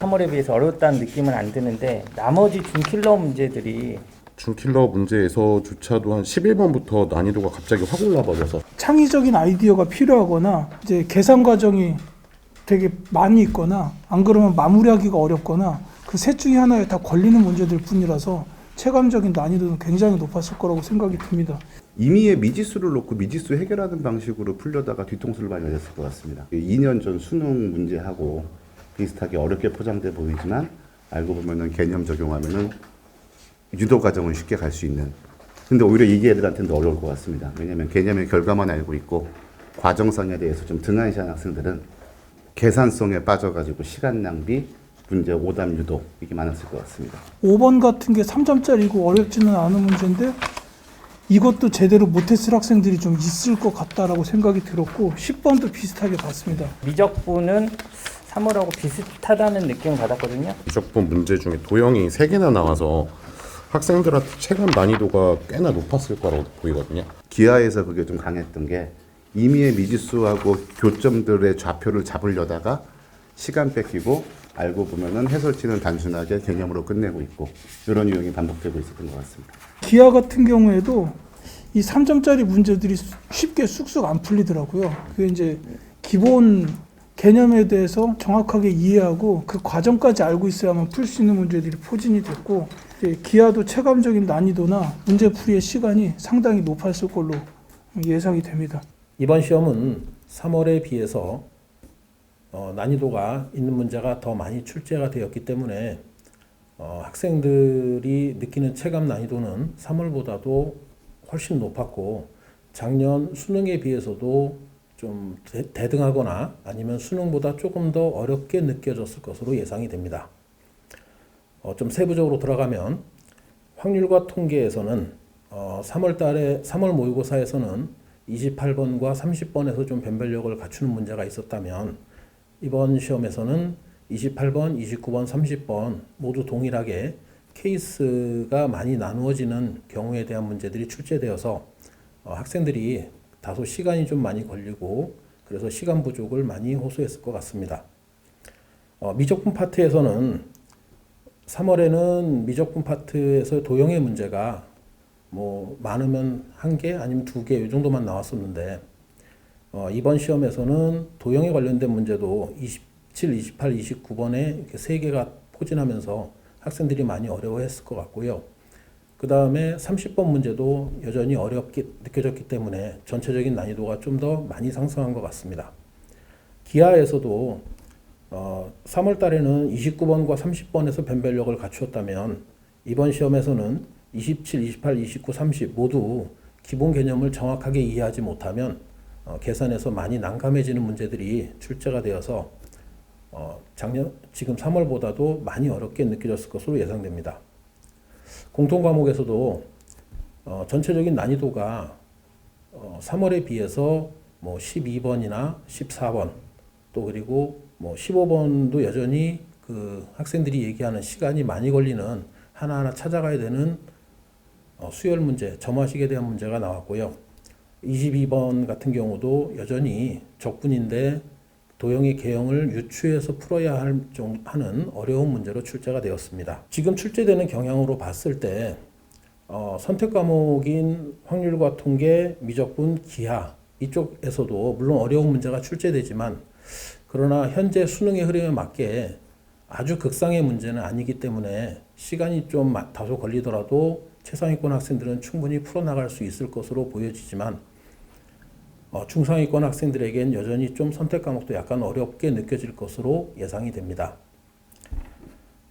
3월에 비해서 어렵다는 느낌은 안 드는데 나머지 준킬러 문제들이 준킬러 문제에서조차도 한 11번부터 난이도가 갑자기 확 올라버려서 창의적인 아이디어가 필요하거나 이제 계산 과정이 되게 많이 있거나 안 그러면 마무리하기가 어렵거나 그 셋 중에 하나에 다 걸리는 문제들 뿐이라서 체감적인 난이도는 굉장히 높았을 거라고 생각이 듭니다. 임의의 미지수를 놓고 미지수 해결하는 방식으로 풀려다가 뒤통수를 많이 맞았을 것 같습니다. 2년 전 수능 문제하고 비슷하게 어렵게 포장돼 보이지만 알고 보면은 개념 적용하면은 유도 과정은 쉽게 갈 수 있는. 근데 오히려 이게 애들한테는 더 어려울 것 같습니다. 왜냐하면 개념의 결과만 알고 있고 과정성에 대해서 좀 등한시한 학생들은 계산성에 빠져가지고 시간 낭비, 문제 오답 유도 이게 많았을 것 같습니다. 5번 같은 게 3점짜리고 어렵지는 않은 문제인데 이것도 제대로 못했을 학생들이 좀 있을 것 같다라고 생각이 들었고 10번도 비슷하게 봤습니다. 미적분은 3월하고 비슷하다는 느낌을 받았거든요. 미적분 문제 중에 도형이 3개나 나와서 학생들한테 체감 난이도가 꽤나 높았을 거라고 보이거든요. 기하에서 그게 좀 강했던 게 임의의 미지수하고 교점들의 좌표를 잡으려다가 시간 뺏기고 알고 보면은 해설지는 단순하게 개념으로 끝내고 있고 이런 유형이 반복되고 있었던 것 같습니다. 기하 같은 경우에도 이 3점짜리 문제들이 쉽게 쑥쑥 안 풀리더라고요. 그게 이제 기본 개념에 대해서 정확하게 이해하고 그 과정까지 알고 있어야만 풀 수 있는 문제들이 포진이 됐고 이제 기하도 체감적인 난이도나 문제풀이의 시간이 상당히 높았을 걸로 예상이 됩니다. 이번 시험은 3월에 비해서 난이도가 있는 문제가 더 많이 출제가 되었기 때문에 학생들이 느끼는 체감 난이도는 3월보다도 훨씬 높았고 작년 수능에 비해서도 좀 대등하거나 아니면 수능보다 조금 더 어렵게 느껴졌을 것으로 예상이 됩니다. 좀 세부적으로 들어가면 확률과 통계에서는 3월 모의고사에서는 28번과 30번에서 좀 변별력을 갖추는 문제가 있었다면 이번 시험에서는 28번, 29번, 30번 모두 동일하게 케이스가 많이 나누어지는 경우에 대한 문제들이 출제되어서 학생들이 다소 시간이 좀 많이 걸리고 그래서 시간 부족을 많이 호소했을 것 같습니다. 미적분 파트에서는 3월에는 미적분 파트에서 도형의 문제가 뭐 많으면 1개 아니면 2개 이 정도만 나왔었는데 이번 시험에서는 도형에 관련된 문제도 27, 28, 29번에 이렇게 3개가 포진하면서 학생들이 많이 어려워했을 것 같고요. 그 다음에 30번 문제도 여전히 어렵게 느껴졌기 때문에 전체적인 난이도가 좀 더 많이 상승한 것 같습니다. 기하에서도 3월 달에는 29번과 30번에서 변별력을 갖추었다면 이번 시험에서는 27, 28, 29, 30 모두 기본 개념을 정확하게 이해하지 못하면 계산에서 많이 난감해지는 문제들이 출제가 되어서 지금 3월보다도 많이 어렵게 느껴졌을 것으로 예상됩니다. 공통 과목에서도 전체적인 난이도가 3월에 비해서 뭐 12번이나 14번 또 그리고 뭐 15번도 여전히 그 학생들이 얘기하는 시간이 많이 걸리는 하나하나 찾아가야 되는 수열 문제, 점화식에 대한 문제가 나왔고요. 22번 같은 경우도 여전히 적분인데 도형의 개형을 유추해서 풀어야 하는 어려운 문제로 출제가 되었습니다. 지금 출제되는 경향으로 봤을 때 선택 과목인 확률과 통계, 미적분, 기하 이쪽에서도 물론 어려운 문제가 출제되지만 그러나 현재 수능의 흐름에 맞게 아주 극상의 문제는 아니기 때문에 시간이 좀 다소 걸리더라도 최상위권 학생들은 충분히 풀어나갈 수 있을 것으로 보여지지만 중상위권 학생들에겐 여전히 좀 선택 과목도 약간 어렵게 느껴질 것으로 예상이 됩니다.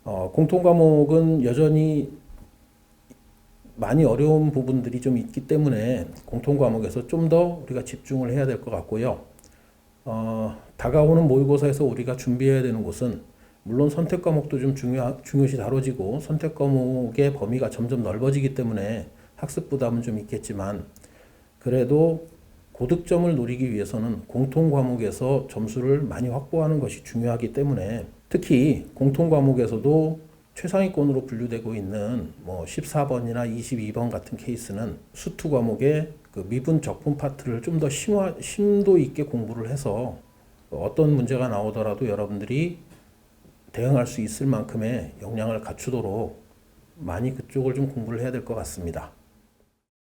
공통 과목은 여전히 많이 어려운 부분들이 좀 있기 때문에 공통 과목에서 좀 더 우리가 집중을 해야 될 것 같고요. 다가오는 모의고사에서 우리가 준비해야 되는 것은 물론 선택 과목도 좀 중요시 다뤄지고 선택 과목의 범위가 점점 넓어지기 때문에 학습 부담은 좀 있겠지만 그래도 고득점을 노리기 위해서는 공통 과목에서 점수를 많이 확보하는 것이 중요하기 때문에 특히 공통 과목에서도 최상위권으로 분류되고 있는 뭐 14번이나 22번 같은 케이스는 수투 과목의 그 미분 적분 파트를 좀 더 심도 있게 공부를 해서 어떤 문제가 나오더라도 여러분들이 대응할 수 있을 만큼의 역량을 갖추도록 많이 그쪽을 좀 공부를 해야 될 것 같습니다.